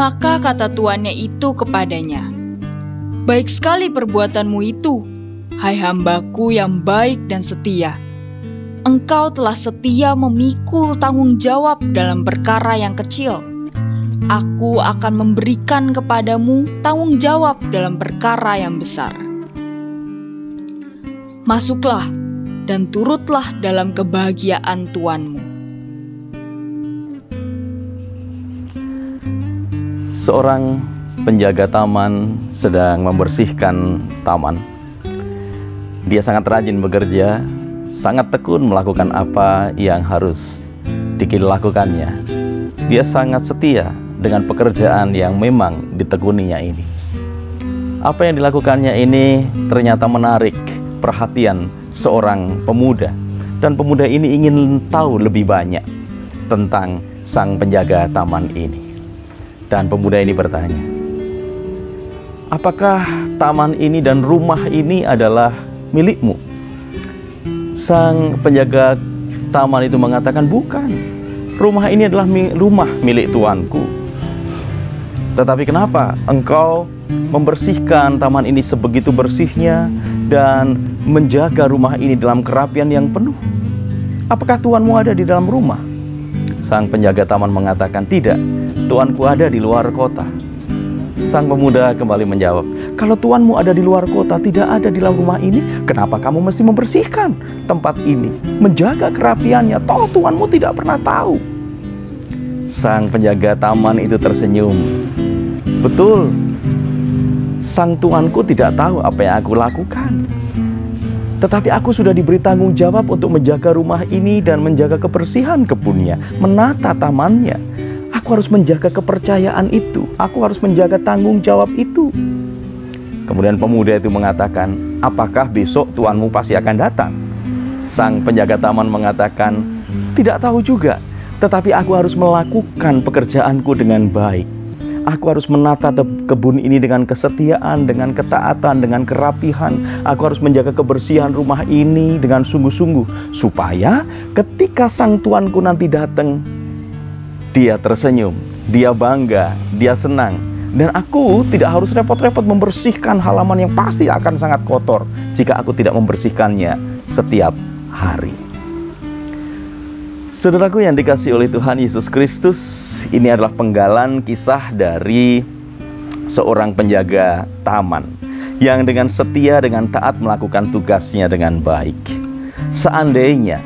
Maka kata tuannya itu kepadanya, "Baik sekali perbuatanmu itu, hai hambaku yang baik dan setia. Engkau telah setia memikul tanggung jawab dalam perkara yang kecil. Aku akan memberikan kepadamu tanggung jawab dalam perkara yang besar. Masuklah dan turutlah dalam kebahagiaan tuanmu." Seorang penjaga taman sedang membersihkan taman. Dia sangat rajin bekerja, sangat tekun melakukan apa yang harus dilakukannya. Dia sangat setia dengan pekerjaan yang memang ditekuninya ini. Apa yang dilakukannya ini ternyata menarik perhatian seorang pemuda, dan pemuda ini ingin tahu lebih banyak tentang sang penjaga taman ini. Dan pemuda ini bertanya, "Apakah taman ini dan rumah ini adalah milikmu?" Sang penjaga taman itu mengatakan, "Bukan, rumah ini adalah rumah milik tuanku. Tetapi kenapa engkau membersihkan taman ini sebegitu bersihnya dan menjaga rumah ini dalam kerapian yang penuh? Apakah tuanmu ada di dalam rumah?" Sang penjaga taman mengatakan, "Tidak, tuanku ada di luar kota." Sang pemuda kembali menjawab, "Kalau tuanmu ada di luar kota, tidak ada di dalam rumah ini, kenapa kamu mesti membersihkan tempat ini, menjaga kerapiannya? Toh tuanmu tidak pernah tahu." Sang penjaga taman itu tersenyum. "Betul, sang tuanku tidak tahu apa yang aku lakukan. Tetapi aku sudah diberi tanggung jawab untuk menjaga rumah ini dan menjaga kebersihan kebunnya, menata tamannya. Aku harus menjaga kepercayaan itu. Aku harus menjaga tanggung jawab itu." Kemudian pemuda itu mengatakan, "Apakah besok tuanmu pasti akan datang?" Sang penjaga taman mengatakan, "Tidak tahu juga, tetapi aku harus melakukan pekerjaanku dengan baik. Aku harus menata kebun ini dengan kesetiaan, dengan ketaatan, dengan kerapihan. Aku harus menjaga kebersihan rumah ini dengan sungguh-sungguh, supaya ketika sang tuanku nanti datang, dia tersenyum, dia bangga, dia senang. Dan aku tidak harus repot-repot membersihkan halaman yang pasti akan sangat kotor jika aku tidak membersihkannya setiap hari." Saudaraku yang dikasihi oleh Tuhan Yesus Kristus, ini adalah penggalan kisah dari seorang penjaga taman yang dengan setia, dengan taat melakukan tugasnya dengan baik. Seandainya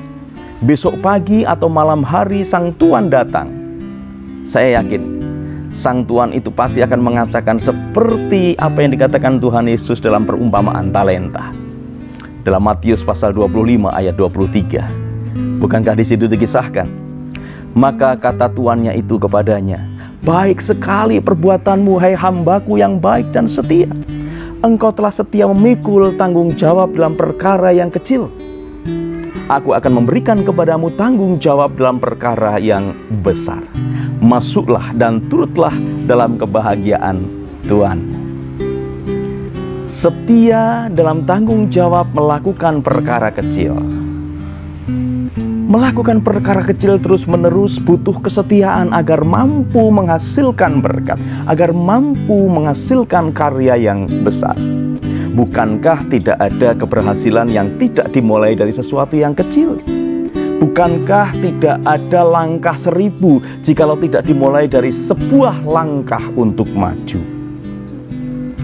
besok pagi atau malam hari sang tuan datang, saya yakin sang tuan itu pasti akan mengatakan seperti apa yang dikatakan Tuhan Yesus dalam perumpamaan talenta. Dalam Matius pasal 25 ayat 23. Bukankah di situ dikisahkan? Maka kata tuannya itu kepadanya, "Baik sekali perbuatanmu, hai hambaku yang baik dan setia. Engkau telah setia memikul tanggung jawab dalam perkara yang kecil. Aku akan memberikan kepadamu tanggung jawab dalam perkara yang besar. Masuklah dan turutlah dalam kebahagiaan Tuhanmu." Setia dalam tanggung jawab melakukan perkara kecil. Melakukan perkara kecil terus-menerus butuh kesetiaan agar mampu menghasilkan berkat, agar mampu menghasilkan karya yang besar. Bukankah tidak ada keberhasilan yang tidak dimulai dari sesuatu yang kecil? Bukankah tidak ada langkah 1000 jikalau tidak dimulai dari sebuah langkah untuk maju?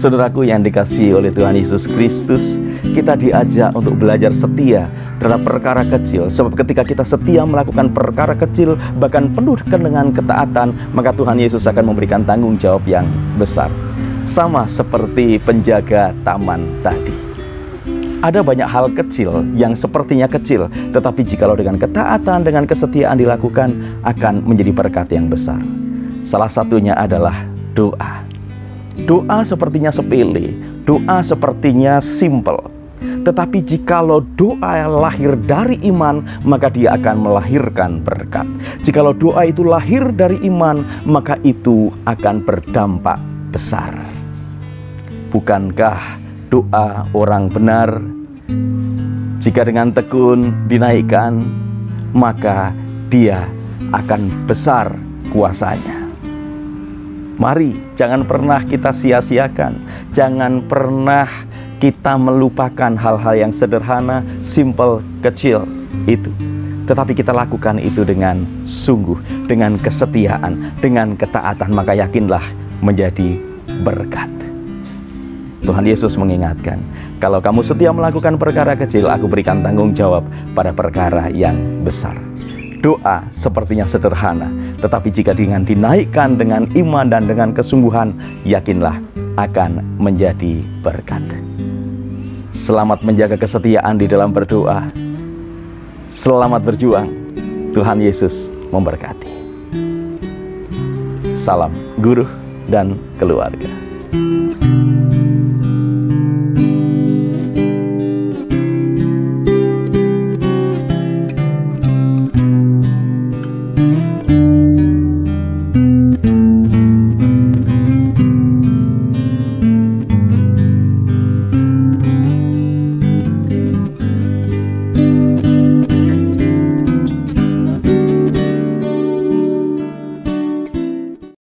Saudaraku yang dikasihi oleh Tuhan Yesus Kristus, kita diajak untuk belajar setia terhadap perkara kecil. Sebab ketika kita setia melakukan perkara kecil, bahkan penuh dengan ketaatan, maka Tuhan Yesus akan memberikan tanggung jawab yang besar. Sama seperti penjaga taman tadi. Ada banyak hal kecil yang sepertinya kecil, tetapi jikalau dengan ketaatan, dengan kesetiaan dilakukan, akan menjadi berkat yang besar. Salah satunya adalah doa. Doa sepertinya sepele, doa sepertinya simple. Tetapi jikalau doa lahir dari iman, maka dia akan melahirkan berkat. Jikalau doa itu lahir dari iman, maka itu akan berdampak besar. Bukankah doa orang benar, jika dengan tekun dinaikkan, maka dia akan besar kuasanya. Mari jangan pernah kita sia-siakan, jangan pernah kita melupakan hal-hal yang sederhana, simple, kecil itu. Tetapi kita lakukan itu dengan sungguh, dengan kesetiaan, dengan ketaatan, maka yakinlah menjadi berkat. Tuhan Yesus mengingatkan, kalau kamu setia melakukan perkara kecil, aku berikan tanggung jawab pada perkara yang besar. Doa sepertinya sederhana, tetapi jika dengan dinaikkan dengan iman dan dengan kesungguhan, yakinlah akan menjadi berkat. Selamat menjaga kesetiaan di dalam berdoa. Selamat berjuang. Tuhan Yesus memberkati. Salam guru dan keluarga.